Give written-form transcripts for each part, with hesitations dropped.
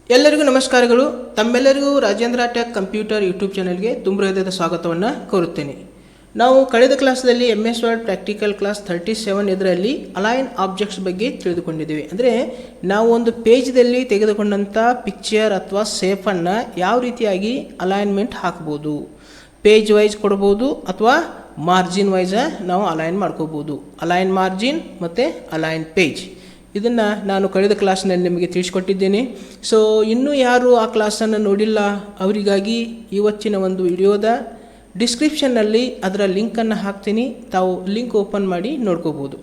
ಎಲ್ಲರಿಗೂ ನಮಸ್ಕಾರಗಳು. ತಮ್ಮೆಲ್ಲರಿಗೂ ರಾಜೇಂದ್ರ ಟೆಕ್ ಕಂಪ್ಯೂಟರ್ ಯೂಟ್ಯೂಬ್ ಚಾನೆಲ್ಗೆ ತುಂಬ ಹೃದಯದ ಸ್ವಾಗತವನ್ನು ಕೋರುತ್ತೇನೆ. ನಾವು ಕಳೆದ ಕ್ಲಾಸ್ದಲ್ಲಿ MS ವರ್ಡ್ ಪ್ರಾಕ್ಟಿಕಲ್ ಕ್ಲಾಸ್ 37 ಇದರಲ್ಲಿ ಅಲೈನ್ ಆಬ್ಜೆಕ್ಟ್ಸ್ ಬಗ್ಗೆ ತಿಳಿದುಕೊಂಡಿದ್ದೀವಿ. ಅಂದರೆ ನಾವು ಒಂದು ಪೇಜ್ದಲ್ಲಿ ತೆಗೆದುಕೊಂಡಂಥ ಪಿಕ್ಚರ್ ಅಥವಾ ಶೇಪನ್ನು ಯಾವ ರೀತಿಯಾಗಿ ಅಲೈನ್ಮೆಂಟ್ ಹಾಕ್ಬೋದು, ಪೇಜ್ ವೈಸ್ ಕೊಡ್ಬೋದು ಅಥವಾ ಮಾರ್ಜಿನ್ ವೈಸ ನಾವು ಅಲೈನ್ ಮಾಡ್ಕೋಬೋದು. ಅಲೈನ್ ಮಾರ್ಜಿನ್ ಮತ್ತು ಅಲೈನ್ ಪೇಜ್ ಇದನ್ನು ನಾನು ಕಳೆದ ಕ್ಲಾಸ್ನಲ್ಲಿ ನಿಮಗೆ ತಿಳಿಸ್ಕೊಟ್ಟಿದ್ದೇನೆ. ಸೊ ಇನ್ನೂ ಯಾರು ಆ ಕ್ಲಾಸನ್ನು ನೋಡಿಲ್ಲ ಅವರಿಗಾಗಿ ಇವತ್ತಿನ ಒಂದು ವಿಡಿಯೋದ ಡಿಸ್ಕ್ರಿಪ್ಷನ್ನಲ್ಲಿ ಅದರ ಲಿಂಕನ್ನು ಹಾಕ್ತೀನಿ, ತಾವು ಲಿಂಕ್ ಓಪನ್ ಮಾಡಿ ನೋಡ್ಕೋಬೋದು.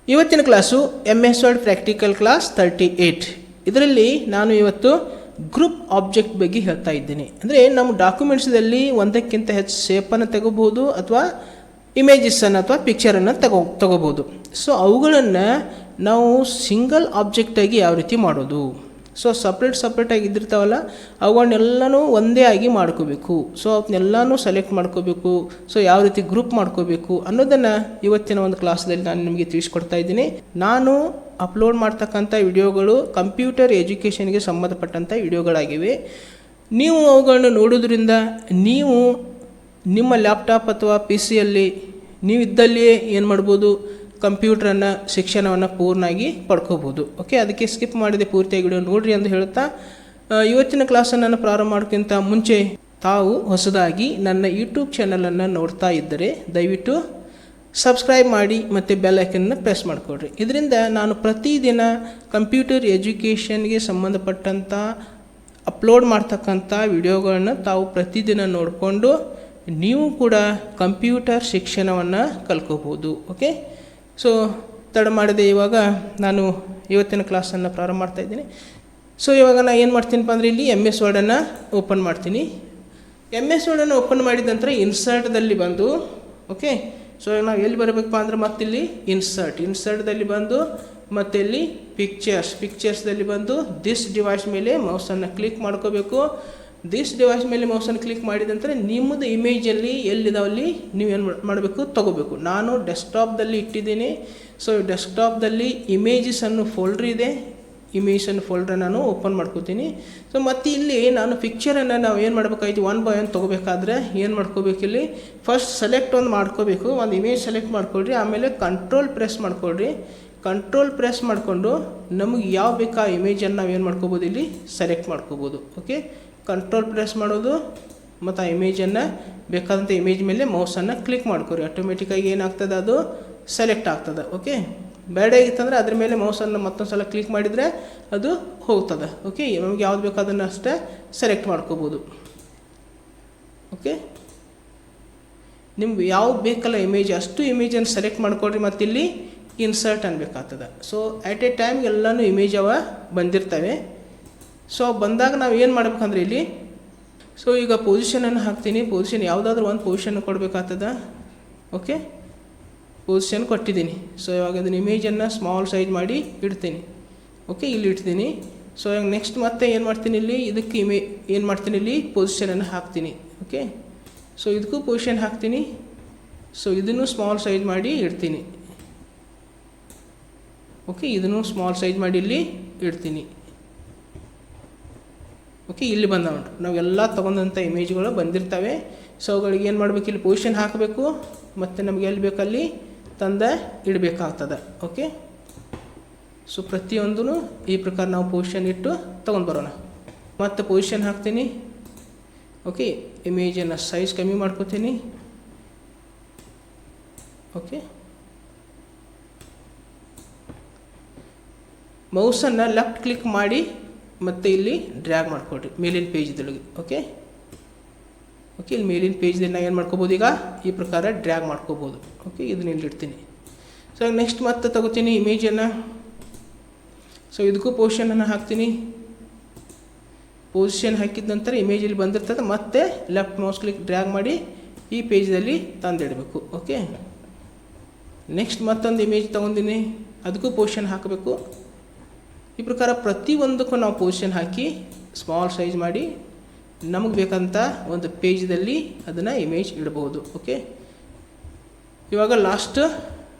ಇವತ್ತಿನ class MS word practical class 38. ಇದರಲ್ಲಿ ನಾನು ಇವತ್ತು ಗ್ರೂಪ್ ಆಬ್ಜೆಕ್ಟ್ ಬಗ್ಗೆ ಹೇಳ್ತಾ ಇದ್ದೀನಿ. ಅಂದರೆ ನಮ್ಮ ಡಾಕ್ಯುಮೆಂಟ್ಸ್ದಲ್ಲಿ ಒಂದಕ್ಕಿಂತ ಹೆಚ್ಚು ಶೇಪನ್ನು ತೆಗೋಬೋದು ಅಥವಾ ಇಮೇಜಸ್ಸನ್ನು ಅಥವಾ ಪಿಕ್ಚರನ್ನು ತಗೋಬೋದು. ಸೊ ಅವುಗಳನ್ನು ನಾವು ಸಿಂಗಲ್ ಆಬ್ಜೆಕ್ಟಾಗಿ ಯಾವ ರೀತಿ ಮಾಡೋದು, ಸೊ ಸಪ್ರೇಟಾಗಿ ಇದ್ದಿರ್ತಾವಲ್ಲ ಅವುಗಳನ್ನೆಲ್ಲನೂ ಒಂದೇ ಆಗಿ ಮಾಡ್ಕೋಬೇಕು. ಸೊ ಅವನ್ನೆಲ್ಲನೂ ಸೆಲೆಕ್ಟ್ ಮಾಡ್ಕೋಬೇಕು. ಸೊ ಯಾವ ರೀತಿ ಗ್ರೂಪ್ ಮಾಡ್ಕೋಬೇಕು ಅನ್ನೋದನ್ನು ಇವತ್ತಿನ ಒಂದು ಕ್ಲಾಸ್ದಲ್ಲಿ ನಾನು ನಿಮಗೆ ತಿಳಿಸ್ಕೊಡ್ತಾ ಇದ್ದೀನಿ. ನಾನು ಅಪ್ಲೋಡ್ ಮಾಡ್ತಕ್ಕಂಥ ವಿಡಿಯೋಗಳು ಕಂಪ್ಯೂಟರ್ ಎಜುಕೇಷನ್ಗೆ ಸಂಬಂಧಪಟ್ಟಂಥ ವಿಡಿಯೋಗಳಾಗಿವೆ. ನೀವು ಅವುಗಳನ್ನು ನೋಡೋದ್ರಿಂದ ನೀವು ನಿಮ್ಮ ಲ್ಯಾಪ್ಟಾಪ್ ಅಥವಾ PC-ಯಲ್ಲಿ ನೀವು ಇದ್ದಲ್ಲಿಯೇ ಏನು ಮಾಡ್ಬೋದು, ಕಂಪ್ಯೂಟ್ರನ್ನು ಶಿಕ್ಷಣವನ್ನು ಪೂರ್ಣವಾಗಿ ಪಡ್ಕೋಬೋದು. ಓಕೆ, ಅದಕ್ಕೆ ಸ್ಕಿಪ್ ಮಾಡಿದೆ ಪೂರ್ತಿಯಾಗಿ ವಿಡಿಯೋ ನೋಡ್ರಿ ಅಂತ ಹೇಳ್ತಾ ಇವತ್ತಿನ ಕ್ಲಾಸನ್ನು ಪ್ರಾರಂಭ ಮಾಡೋಕ್ಕಿಂತ ಮುಂಚೆ ತಾವು ಹೊಸದಾಗಿ ನನ್ನ ಯೂಟ್ಯೂಬ್ ಚಾನಲನ್ನು ನೋಡ್ತಾ ಇದ್ದರೆ ದಯವಿಟ್ಟು ಸಬ್ಸ್ಕ್ರೈಬ್ ಮಾಡಿ ಮತ್ತು ಬೆಲ್ ಐಕನ್ನ ಪ್ರೆಸ್ ಮಾಡಿಕೊಡ್ರಿ. ಇದರಿಂದ ನಾನು ಪ್ರತಿದಿನ ಕಂಪ್ಯೂಟರ್ ಎಜುಕೇಷನ್ಗೆ ಸಂಬಂಧಪಟ್ಟಂಥ ಅಪ್ಲೋಡ್ ಮಾಡ್ತಕ್ಕಂಥ ವಿಡಿಯೋಗಳನ್ನು ತಾವು ಪ್ರತಿದಿನ ನೋಡಿಕೊಂಡು ನೀವು ಕೂಡ ಕಂಪ್ಯೂಟರ್ ಶಿಕ್ಷಣವನ್ನು ಕಲ್ಕೋಬೋದು. ಓಕೆ, ಸೊ ತಡ ಮಾಡಿದೆ, ಇವಾಗ ನಾನು ಇವತ್ತಿನ ಕ್ಲಾಸನ್ನು ಪ್ರಾರಂಭ ಮಾಡ್ತಾಯಿದ್ದೀನಿ. ಸೊ ಇವಾಗ ನಾನು ಏನು ಮಾಡ್ತೀನಪ್ಪ ಅಂದರೆ ಇಲ್ಲಿ MS ವರ್ಡನ್ನು ಓಪನ್ ಮಾಡ್ತೀನಿ. MS ವರ್ಡನ್ನು ಓಪನ್ ಮಾಡಿದ ನಂತರ ಇನ್ಸರ್ಟ್ದಲ್ಲಿ ಬಂದು, ಓಕೆ, ಸೊ ನಾವು ಎಲ್ಲಿ ಬರಬೇಕಪ್ಪ ಅಂದರೆ ಮತ್ತಿಲ್ಲಿ ಇನ್ಸರ್ಟ್ದಲ್ಲಿ ಬಂದು ಮತ್ತು ಇಲ್ಲಿ ಪಿಕ್ಚರ್ಸ್ದಲ್ಲಿ ಬಂದು ದಿಸ್ ಡಿವೈಸ್ ಮೇಲೆ ಮೌಸನ್ನು ಕ್ಲಿಕ್ ಮಾಡ್ಕೋಬೇಕು. ದಿಸ್ ಡಿವೈಸ್ ಮೇಲೆ ಮೌಸನ್ನು ಕ್ಲಿಕ್ ಮಾಡಿದ ನಂತರ ನಿಮ್ಮದು ಇಮೇಜಲ್ಲಿ ಎಲ್ಲಿದಾವಲ್ಲಿ ನೀವೇನು ಮಾಡಬೇಕು, ತೊಗೋಬೇಕು. ನಾನು ಡೆಸ್ಕ್ಟಾಪ್ದಲ್ಲಿ ಇಟ್ಟಿದ್ದೀನಿ. ಸೊ ಡೆಸ್ಕ್ಟಾಪ್ದಲ್ಲಿ ಇಮೇಜಸ್ ಅನ್ನೋ ಫೋಲ್ಡ್ರ್ ಇದೆ. ಫೋಲ್ಡ್ರ್ ನಾನು ಓಪನ್ ಮಾಡ್ಕೋತೀನಿ. ಸೊ ಮತ್ತು ಇಲ್ಲಿ ನಾನು ಪಿಕ್ಚರನ್ನು ನಾವು ಏನು ಮಾಡಬೇಕಾಯ್ತು, 1 by 1 ತೊಗೋಬೇಕಾದ್ರೆ ಏನು ಮಾಡ್ಕೋಬೇಕು, ಇಲ್ಲಿ ಫಸ್ಟ್ ಸೆಲೆಕ್ಟ್ ಒಂದು ಮಾಡ್ಕೋಬೇಕು. ಒಂದು ಇಮೇಜ್ ಸೆಲೆಕ್ಟ್ ಮಾಡ್ಕೊಳ್ರಿ, ಆಮೇಲೆ ಕಂಟ್ರೋಲ್ ಪ್ರೆಸ್ ಮಾಡ್ಕೊಳ್ರಿ. ಕಂಟ್ರೋಲ್ ಪ್ರೆಸ್ ಮಾಡಿಕೊಂಡು ನಮಗೆ ಯಾವ ಬೇಕಾ ಆ ಇಮೇಜನ್ನು ನಾವು ಏನು ಮಾಡ್ಕೋಬೋದು, ಇಲ್ಲಿ ಸೆಲೆಕ್ಟ್ ಮಾಡ್ಕೋಬೋದು. ಓಕೆ, ಕಂಟ್ರೋಲ್ ಪ್ರೆಸ್ ಮಾಡೋದು ಮತ್ತು ಆ ಇಮೇಜನ್ನು ಬೇಕಾದಂಥ ಇಮೇಜ್ ಮೇಲೆ ಮೌಸನ್ನು ಕ್ಲಿಕ್ ಮಾಡ್ಕೊರಿ. ಆಟೋಮೆಟಿಕ್ಕಾಗಿ ಏನಾಗ್ತದೆ, ಅದು ಸೆಲೆಕ್ಟ್ ಆಗ್ತದೆ. ಓಕೆ, ಬೇಡ ಆಗಿತ್ತಂದರೆ ಅದ್ರ ಮೇಲೆ ಮೌಸನ್ನು ಮತ್ತೊಂದು ಸಲ ಕ್ಲಿಕ್ ಮಾಡಿದರೆ ಅದು ಹೋಗ್ತದೆ. ಓಕೆ, ನಮಗೆ ಯಾವ್ದು ಬೇಕು ಅದನ್ನು ಅಷ್ಟೇ ಸೆಲೆಕ್ಟ್ ಮಾಡ್ಕೋಬೋದು. ಓಕೆ, ನಿಮ್ಗೆ ಯಾವ ಬೇಕಲ್ಲ ಇಮೇಜ್ ಅಷ್ಟು ಇಮೇಜನ್ನು ಸೆಲೆಕ್ಟ್ ಮಾಡ್ಕೊಳ್ರಿ. ಮತ್ತು ಇಲ್ಲಿ ಇನ್ಸರ್ಟ್ ಅನ್ಬೇಕಾಗ್ತದೆ. ಸೊ ಆಟ್ ಎ ಟೈಮ್ ಎಲ್ಲನೂ ಇಮೇಜ್ ಬಂದಿರ್ತವೆ. ಸೊ ಬಂದಾಗ ನಾವು ಏನು ಮಾಡ್ಬೇಕಂದ್ರೆ ಇಲ್ಲಿ, ಸೊ ಈಗ ಪೊಸಿಷನನ್ನು ಹಾಕ್ತೀನಿ. ಪೊಸಿಷನ್ ಯಾವುದಾದ್ರೂ ಒಂದು ಪೊಸಿಷನ್ ಕೊಡಬೇಕಾಗ್ತದೆ. ಓಕೆ, ಪೊಸಿಷನ್ ಕೊಟ್ಟಿದ್ದೀನಿ. ಸೊ ಇವಾಗ ಅದನ್ನ ಇಮೇಜನ್ನು ಸ್ಮಾಲ್ ಸೈಜ್ ಮಾಡಿ ಇಡ್ತೀನಿ. ಓಕೆ, ಇಲ್ಲಿ ಇಡ್ತೀನಿ. ಸೊ ಇವಾಗ ನೆಕ್ಸ್ಟ್ ಮತ್ತೆ ಏನು ಮಾಡ್ತೀನಿ, ಇಲ್ಲಿ ಇದಕ್ಕೆ ಏನು ಮಾಡ್ತೀನಿ, ಇಲ್ಲಿ ಪೊಸಿಷನನ್ನು ಹಾಕ್ತೀನಿ. ಓಕೆ, ಸೊ ಇದಕ್ಕೂ ಪೊಸಿಷನ್ ಹಾಕ್ತೀನಿ. ಸೊ ಇದನ್ನು ಸ್ಮಾಲ್ ಸೈಜ್ ಮಾಡಿ ಇಡ್ತೀನಿ. ಓಕೆ, ಇದನ್ನು ಸ್ಮಾಲ್ ಸೈಜ್ ಮಾಡಿ ಇಲ್ಲಿ ಇಡ್ತೀನಿ. ಓಕೆ, ಇಲ್ಲಿ ಬಂದವ ನಾವೆಲ್ಲ ತೊಗೊಂಡಂಥ ಇಮೇಜ್ಗಳು ಬಂದಿರ್ತವೆ. ಸೊ ಅವುಗಳಿಗೆ ಏನು ಮಾಡಬೇಕು, ಇಲ್ಲಿ ಪೊಸಿಷನ್ ಹಾಕಬೇಕು ಮತ್ತು ನಮಗೆ ಎಲ್ಲಿ ಬೇಕಲ್ಲಿ ತಂದು ಇಡಬೇಕಾಗ್ತದೆ. ಓಕೆ, ಸೊ ಪ್ರತಿಯೊಂದೂ ಈ ಪ್ರಕಾರ ನಾವು ಪೊಸಿಷನ್ ಇಟ್ಟು ತೊಗೊಂಡು ಬರೋಣ. ಮತ್ತು ಪೊಸಿಷನ್ ಹಾಕ್ತೀನಿ. ಓಕೆ, ಇಮೇಜನ್ನು ಸೈಜ್ ಕಮ್ಮಿ ಮಾಡ್ಕೋತೀನಿ. ಓಕೆ, ಮೌಸನ್ನು ಲೆಫ್ಟ್ ಕ್ಲಿಕ್ ಮಾಡಿ ಮತ್ತು ಇಲ್ಲಿ ಡ್ರ್ಯಾಗ್ ಮಾಡ್ಕೊಳ್ರಿ ಮೇಲಿನ ಪೇಜ್ದೊಳಗೆ. ಓಕೆ, ಇಲ್ಲಿ ಮೇಲಿನ ಪೇಜ್ದಲ್ಲಿ ನಾವು ಏನು ಮಾಡ್ಕೋಬೋದು, ಈಗ ಈ ಪ್ರಕಾರ ಡ್ರ್ಯಾಗ್ ಮಾಡ್ಕೋಬೋದು. ಓಕೆ, ಇದನ್ನ ಇಲ್ಲಿ ಇಡ್ತೀನಿ. ಸೊ ನೆಕ್ಸ್ಟ್ ಮತ್ತೆ ತಗೋತೀನಿ ಇಮೇಜನ್ನು. ಸೊ ಇದಕ್ಕೂ ಪೊಸಿಷನನ್ನು ಹಾಕ್ತೀನಿ. ಪೊಸಿಷನ್ ಹಾಕಿದ ನಂತರ ಇಮೇಜಲ್ಲಿ ಬಂದಿರ್ತದೆ. ಮತ್ತೆ ಲೆಫ್ಟ್ ಮೌಸ್ ಕ್ಲಿಕ್ ಡ್ರ್ಯಾಗ್ ಮಾಡಿ ಈ ಪೇಜ್ದಲ್ಲಿ ತಂದಿಡಬೇಕು. ಓಕೆ, ನೆಕ್ಸ್ಟ್ ಮತ್ತೊಂದು ಇಮೇಜ್ ತೊಗೊಂಡಿನಿ, ಅದಕ್ಕೂ ಪೊಸಿಷನ್ ಹಾಕಬೇಕು. ಈ ಪ್ರಕಾರ ಪ್ರತಿಯೊಂದಕ್ಕೂ ನಾವು ಪೊಸಿಷನ್ ಹಾಕಿ ಸ್ಮಾಲ್ ಸೈಜ್ ಮಾಡಿ ನಮಗೆ ಬೇಕಂತ ಒಂದು ಪೇಜ್ದಲ್ಲಿ ಅದನ್ನು ಇಮೇಜ್ ಇಡಬಹುದು. ಓಕೆ, ಇವಾಗ ಲಾಸ್ಟ್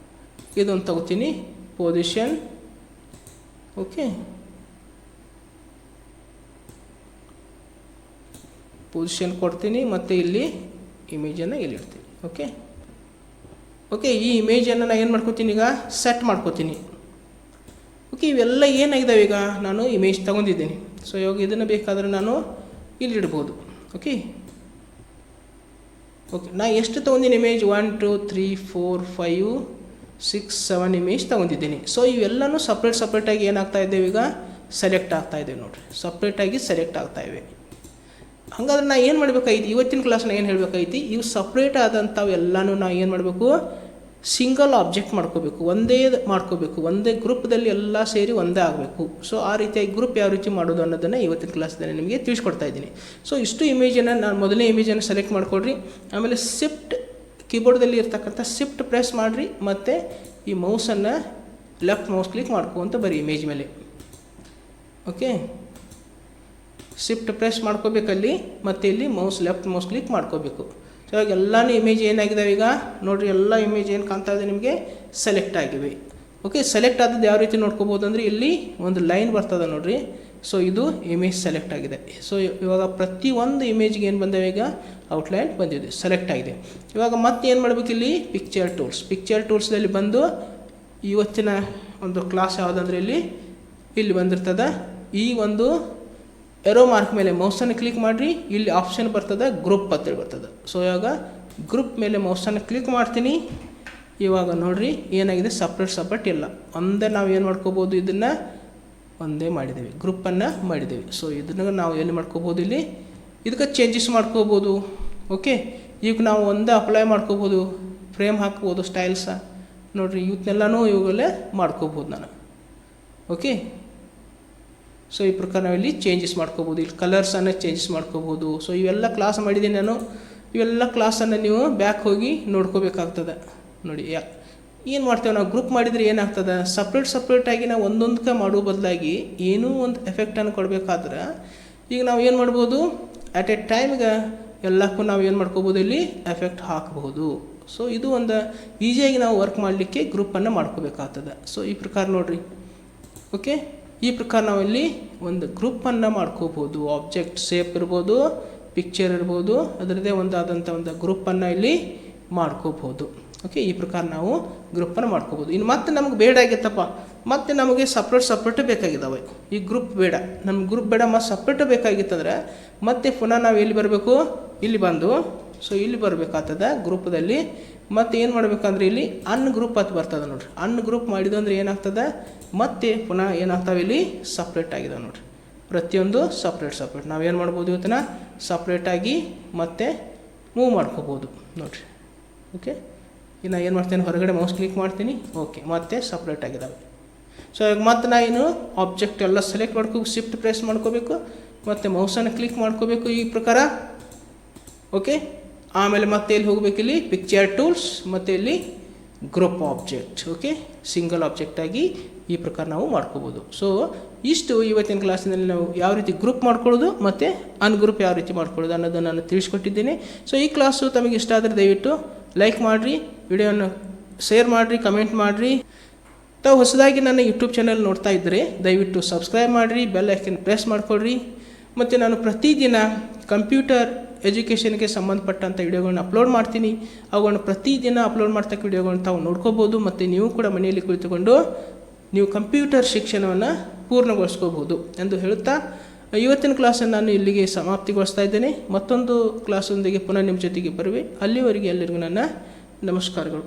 ಇದೊಂದು ತಗೋತೀನಿ, ಪೊಸಿಷನ್. ಓಕೆ, ಪೊಸಿಷನ್ ಕೊಡ್ತೀನಿ ಮತ್ತು ಇಲ್ಲಿ ಇಮೇಜನ್ನು ಇಲ್ಲಿ ಇಡ್ತೀನಿ. ಓಕೆ ಈ ಇಮೇಜನ್ನು ನಾನು ಏನು ಮಾಡ್ಕೋತೀನಿ, ಈಗ ಸೆಟ್ ಮಾಡ್ಕೋತೀನಿ. ಓಕೆ ಇವೆಲ್ಲ ಏನಾಗಿದ್ದಾವೆ, ಈಗ ನಾನು ಇಮೇಜ್ ತೊಗೊಂಡಿದ್ದೀನಿ. ಸೊ ಇವಾಗ ಇದನ್ನು ಬೇಕಾದರೆ ನಾನು ಇಲ್ಲಿ ಇಡ್ಬೋದು. ಓಕೆ ನಾ ಎಷ್ಟು ತೊಗೊಂಡಿನಿ ಇಮೇಜ್, 1 2 3 4 5 6 7 ಇಮೇಜ್ ತೊಗೊಂಡಿದ್ದೀನಿ. ಸೊ ಇವೆಲ್ಲನೂ ಸಪ್ರೇಟಾಗಿ ಏನಾಗ್ತಾ ಇದ್ದೇವೆ, ಈಗ ಸೆಲೆಕ್ಟ್ ಆಗ್ತಾ ಇದ್ದೇವೆ ನೋಡಿರಿ, ಸಪ್ರೇಟಾಗಿ ಸೆಲೆಕ್ಟ್ ಆಗ್ತಾಯಿವೆ. ಹಾಗಾದ್ರೆ ನಾ ಏನು ಮಾಡಬೇಕಾಯ್ತು, ಇವತ್ತಿನ ಕ್ಲಾಸ್ನ ಏನು ಹೇಳಬೇಕಾಯ್ತು, ಇವು ಸಪ್ರೇಟ್ ಆದಂಥವು ಎಲ್ಲನೂ ನಾವು ಏನು ಮಾಡಬೇಕು, ಸಿಂಗಲ್ ಆಬ್ಜೆಕ್ಟ್ ಮಾಡ್ಕೋಬೇಕು, ಒಂದೇ ಗ್ರೂಪ್ದಲ್ಲಿ ಎಲ್ಲ ಸೇರಿ ಒಂದೇ ಆಗಬೇಕು. ಸೊ ಆ ರೀತಿಯಾಗಿ ಗ್ರೂಪ್ ಯಾವ ರೀತಿ ಮಾಡೋದು ಅನ್ನೋದನ್ನು ಇವತ್ತಿನ ಕ್ಲಾಸ್ದಲ್ಲಿ ನಿಮಗೆ ತಿಳಿಸ್ಕೊಡ್ತಾ ಇದ್ದೀನಿ. ಸೊ ಇಷ್ಟು ಇಮೇಜನ್ನು ನಾನು ಮೊದಲನೇ ಇಮೇಜನ್ನು ಸೆಲೆಕ್ಟ್ ಮಾಡಿಕೊಡ್ರಿ, ಆಮೇಲೆ ಶಿಫ್ಟ್ ಕೀಬೋರ್ಡ್ದಲ್ಲಿ ಇರ್ತಕ್ಕಂಥ ಶಿಫ್ಟ್ ಪ್ರೆಸ್ ಮಾಡಿರಿ, ಮತ್ತು ಈ ಮೌಸನ್ನು ಲೆಫ್ಟ್ ಮೌಸ್ ಕ್ಲಿಕ್ ಮಾಡ್ಕೊಂತ ಬರೀ ಇಮೇಜ್ ಮೇಲೆ. ಓಕೆ ಶಿಫ್ಟ್ ಪ್ರೆಸ್ ಮಾಡ್ಕೋಬೇಕಲ್ಲಿ, ಮತ್ತು ಇಲ್ಲಿ ಲೆಫ್ಟ್ ಮೌಸ್ ಕ್ಲಿಕ್ ಮಾಡ್ಕೋಬೇಕು. ಸೊ ಇವಾಗ ಎಲ್ಲನೂ ಇಮೇಜ್ ಏನಾಗಿದ್ದಾವೆ, ಈಗ ನೋಡಿರಿ ಎಲ್ಲ ಇಮೇಜ್ ಏನು ಕಾಣ್ತಾ ಇದೆ ನಿಮಗೆ, ಸೆಲೆಕ್ಟ್ ಆಗಿವೆ. ಓಕೆ ಸೆಲೆಕ್ಟ್ ಆದದ್ದು ಯಾವ ರೀತಿ ನೋಡ್ಕೋಬೋದು ಅಂದರೆ, ಇಲ್ಲಿ ಒಂದು ಲೈನ್ ಬರ್ತದೆ ನೋಡಿರಿ. ಸೊ ಇದು ಇಮೇಜ್ ಸೆಲೆಕ್ಟ್ ಆಗಿದೆ. ಸೊ ಇವಾಗ ಪ್ರತಿಯೊಂದು ಇಮೇಜ್ಗೆ ಏನು ಬಂದಿವೆ, ಈಗ ಔಟ್ಲೈನ್ ಬಂದಿದೆ, ಸೆಲೆಕ್ಟ್ ಆಗಿದೆ. ಇವಾಗ ಮತ್ತೆ ಏನು ಮಾಡಬೇಕು, ಇಲ್ಲಿ ಪಿಕ್ಚರ್ ಟೂಲ್ಸ್ದಲ್ಲಿ ಬಂದು ಇವತ್ತಿನ ಒಂದು ಕ್ಲಾಸ್ ಯಾವುದಂದ್ರೆ ಇಲ್ಲಿ ಬಂದಿರ್ತದೆ, ಈ ಒಂದು ಎರೋ ಮಾರ್ಕ್ ಮೇಲೆ ಮೌಸನ್ನು ಕ್ಲಿಕ್ ಮಾಡಿರಿ, ಇಲ್ಲಿ ಆಪ್ಷನ್ ಬರ್ತದೆ ಗ್ರೂಪ್ ಅಂತೇಳಿ ಬರ್ತದೆ. ಸೊ ಇವಾಗ ಗ್ರೂಪ್ ಮೇಲೆ ಮೌಸನ್ನು ಕ್ಲಿಕ್ ಮಾಡ್ತೀನಿ. ಇವಾಗ ನೋಡಿರಿ ಏನಾಗಿದೆ, ಸಪ್ರೇಟ್ ಇಲ್ಲ, ಒಂದೇ ನಾವು ಏನು ಮಾಡ್ಕೋಬೋದು, ಇದನ್ನು ಒಂದೇ ಮಾಡಿದ್ದೇವೆ, ಗ್ರೂಪನ್ನು ಮಾಡಿದ್ದೇವೆ. ಸೊ ಇದನ್ನು ನಾವು ಏನು ಮಾಡ್ಕೋಬೋದು, ಇಲ್ಲಿ ಇದಕ್ಕೆ ಚೇಂಜಸ್ ಮಾಡ್ಕೋಬೋದು. ಓಕೆ ಈಗ ನಾವು ಒಂದೇ ಅಪ್ಲೈ ಮಾಡ್ಕೋಬೋದು, ಫ್ರೇಮ್ ಹಾಕ್ಬೋದು, ಸ್ಟೈಲ್ಸ ನೋಡಿರಿ ಇವನ್ನೆಲ್ಲನೂ ಇವುಗಳೇ ಮಾಡ್ಕೋಬೋದು ನಾನು. ಓಕೆ ಸೊ ಈ ಪ್ರಕಾರ ನಾವಿಲ್ಲಿ ಚೇಂಜಸ್ ಮಾಡ್ಕೋಬೋದು, ಇಲ್ಲಿ ಕಲರ್ಸನ್ನು ಚೇಂಜಸ್ ಮಾಡ್ಕೋಬೋದು. ಸೊ ಇವೆಲ್ಲ ಕ್ಲಾಸ್ ಮಾಡಿದ್ದೀನಿ ನಾನು, ಇವೆಲ್ಲ ಕ್ಲಾಸನ್ನು ನೀವು ಬ್ಯಾಕ್ ಹೋಗಿ ನೋಡ್ಕೋಬೇಕಾಗ್ತದೆ. ನೋಡಿ ಏನು ಮಾಡ್ತೇವೆ ನಾವು, ಗ್ರೂಪ್ ಮಾಡಿದರೆ ಏನಾಗ್ತದೆ, ಸಪ್ರೇಟಾಗಿ ನಾವು ಒಂದೊಂದಕ್ಕೆ ಮಾಡೋ ಬದಲಾಗಿ ಏನೂ ಒಂದು ಎಫೆಕ್ಟನ್ನು ಕೊಡಬೇಕಾದ್ರೆ ಈಗ ನಾವು ಏನು ಮಾಡ್ಬೋದು, ಅಟ್ ಎ ಟೈಮ್ಗೆ ಎಲ್ಲಕ್ಕೂ ನಾವು ಏನು ಮಾಡ್ಕೋಬೋದು, ಇಲ್ಲಿ ಎಫೆಕ್ಟ್ ಹಾಕಬಹುದು. ಸೊ ಇದು ಒಂದು ಈಸಿಯಾಗಿ ನಾವು ವರ್ಕ್ ಮಾಡಲಿಕ್ಕೆ ಗ್ರೂಪನ್ನು ಮಾಡ್ಕೋಬೇಕಾಗ್ತದೆ. ಸೊ ಈ ಪ್ರಕಾರ ನೋಡಿರಿ. ಓಕೆ ಈ ಪ್ರಕಾರ ನಾವಿಲ್ಲಿ ಒಂದು ಗ್ರೂಪನ್ನು ಮಾಡ್ಕೋಬೋದು, ಆಬ್ಜೆಕ್ಟ್ ಶೇಪ್ ಇರ್ಬೋದು, ಪಿಕ್ಚರ್ ಇರ್ಬೋದು, ಅದರದ್ದೇ ಒಂದಾದಂಥ ಒಂದು ಗ್ರೂಪನ್ನು ಇಲ್ಲಿ ಮಾಡ್ಕೋಬೋದು. ಓಕೆ ಈ ಪ್ರಕಾರ ನಾವು ಗ್ರೂಪನ್ನು ಮಾಡ್ಕೋಬೋದು. ಇನ್ನು ಮತ್ತೆ ನಮಗೆ ಬೇಡ ಆಗಿತ್ತಪ್ಪ, ಮತ್ತೆ ನಮಗೆ ಸಪ್ರೇಟ್ ಬೇಕಾಗಿದ್ದಾವೆ, ಈ ಗ್ರೂಪ್ ಬೇಡ, ನಮ್ಗೆ ಗ್ರೂಪ್ ಬೇಡ, ಮತ್ತು ಸಪ್ರೇಟ್ ಬೇಕಾಗಿತ್ತಂದ್ರೆ ಮತ್ತೆ ಪುನಃ ನಾವು ಎಲ್ಲಿ ಬರಬೇಕು, ಇಲ್ಲಿ ಬಂದು ಸೊ ಇಲ್ಲಿ ಬರಬೇಕಾಗ್ತದೆ ಗ್ರೂಪದಲ್ಲಿ. ಮತ್ತು ಏನು ಮಾಡಬೇಕಂದ್ರೆ ಇಲ್ಲಿ ಅನ್ಗ್ರೂಪ್ ಅಂತ ಬರ್ತದೆ ನೋಡಿರಿ. ಅನ್ಗ್ರೂಪ್ ಮಾಡಿದ್ದು ಅಂದರೆ ಏನಾಗ್ತದೆ, ಮತ್ತೆ ಪುನಃ ಏನಾಗ್ತಾವೆ, ಇಲ್ಲಿ ಸಪ್ರೇಟ್ ಆಗಿದೆ ನೋಡಿರಿ, ಪ್ರತಿಯೊಂದು ಸಪ್ರೇಟ್ ನಾವೇನು ಮಾಡ್ಬೋದು, ಇವತ್ತನ್ನ ಸಪ್ರೇಟಾಗಿ ಮತ್ತೆ ಮೂವ್ ಮಾಡ್ಕೋಬೋದು ನೋಡಿರಿ. ಓಕೆ ಇನ್ನು ಏನು ಮಾಡ್ತೇನೆ, ಹೊರಗಡೆ ಮೌಸ್ ಕ್ಲಿಕ್ ಮಾಡ್ತೀನಿ. ಓಕೆ ಮತ್ತೆ ಸಪ್ರೇಟ್ ಆಗಿದ್ದಾವೆ. ಸೊ ಇವಾಗ ಮತ್ತೆ ನಾನು ಆಬ್ಜೆಕ್ಟ್ ಎಲ್ಲ ಸೆಲೆಕ್ಟ್ ಮಾಡ್ಕೋಬೇಕು, ಶಿಫ್ಟ್ ಪ್ರೆಸ್ ಮಾಡ್ಕೋಬೇಕು, ಮತ್ತು ಮೌಸನ್ನು ಕ್ಲಿಕ್ ಮಾಡ್ಕೋಬೇಕು ಈ ಪ್ರಕಾರ. ಓಕೆ ಆಮೇಲೆ ಮತ್ತೆ ಇಲ್ಲಿ ಹೋಗಬೇಕು, ಇಲ್ಲಿ ಪಿಕ್ಚರ್ ಟೂಲ್ಸ್, ಮತ್ತು ಇಲ್ಲಿ ಗ್ರೂಪ್ ಆಬ್ಜೆಕ್ಟ್. ಓಕೆ ಸಿಂಗಲ್ ಆಬ್ಜೆಕ್ಟಾಗಿ ಈ ಪ್ರಕಾರ ನಾವು ಮಾಡ್ಕೋಬೋದು. ಸೊ ಇಷ್ಟು ಇವತ್ತಿನ ಕ್ಲಾಸಿನಲ್ಲಿ ನಾವು ಯಾವ ರೀತಿ ಗ್ರೂಪ್ ಮಾಡ್ಕೊಳ್ಳೋದು ಮತ್ತು ಅನ್ಗ್ರೂಪ್ ಯಾವ ರೀತಿ ಮಾಡ್ಕೊಳ್ಳೋದು ಅನ್ನೋದನ್ನು ನಾನು ತಿಳಿಸ್ಕೊಟ್ಟಿದ್ದೀನಿ. ಸೊ ಈ ಕ್ಲಾಸು ತಮಗೆ ಇಷ್ಟ ಆದರೆ ದಯವಿಟ್ಟು ಲೈಕ್ ಮಾಡಿರಿ, ವಿಡಿಯೋನ ಶೇರ್ ಮಾಡಿರಿ, ಕಮೆಂಟ್ ಮಾಡಿರಿ. ತಾವು ಹೊಸದಾಗಿ ನನ್ನ ಯೂಟ್ಯೂಬ್ ಚಾನಲ್ ನೋಡ್ತಾ ಇದ್ದರೆ ದಯವಿಟ್ಟು ಸಬ್ಸ್ಕ್ರೈಬ್ ಮಾಡಿರಿ, ಬೆಲ್ ಐಕನ್ ಪ್ರೆಸ್ ಮಾಡಿಕೊಡ್ರಿ. ಮತ್ತು ನಾನು ಪ್ರತಿದಿನ ಕಂಪ್ಯೂಟರ್ ಎಜುಕೇಷನ್ಗೆ ಸಂಬಂಧಪಟ್ಟಂಥ ವಿಡಿಯೋಗಳನ್ನ ಅಪ್ಲೋಡ್ ಮಾಡ್ತೀನಿ. ಅವುಗಳನ್ನ ಪ್ರತಿದಿನ ಅಪ್ಲೋಡ್ ಮಾಡ್ತಕ್ಕ ವಿಡಿಯೋಗಳನ್ನ ತಾವು ನೋಡ್ಕೋಬೋದು. ಮತ್ತು ನೀವು ಕೂಡ ಮನೆಯಲ್ಲಿ ಕುಳಿತುಕೊಂಡು ನೀವು ಕಂಪ್ಯೂಟರ್ ಶಿಕ್ಷಣವನ್ನು ಪೂರ್ಣಗೊಳಿಸ್ಕೋಬೋದು ಎಂದು ಹೇಳುತ್ತಾ ಇವತ್ತಿನ ಕ್ಲಾಸನ್ನು ನಾನು ಇಲ್ಲಿಗೆ ಸಮಾಪ್ತಿಗೊಳಿಸ್ತಾ ಇದ್ದೇನೆ. ಮತ್ತೊಂದು ಕ್ಲಾಸೊಂದಿಗೆ ಪುನಃ ನಿಮ್ಮ ಜೊತೆಗೆ ಬರುವೆ. ಅಲ್ಲಿವರೆಗೆ ಎಲ್ಲರಿಗೂ ನನ್ನ ನಮಸ್ಕಾರಗಳು.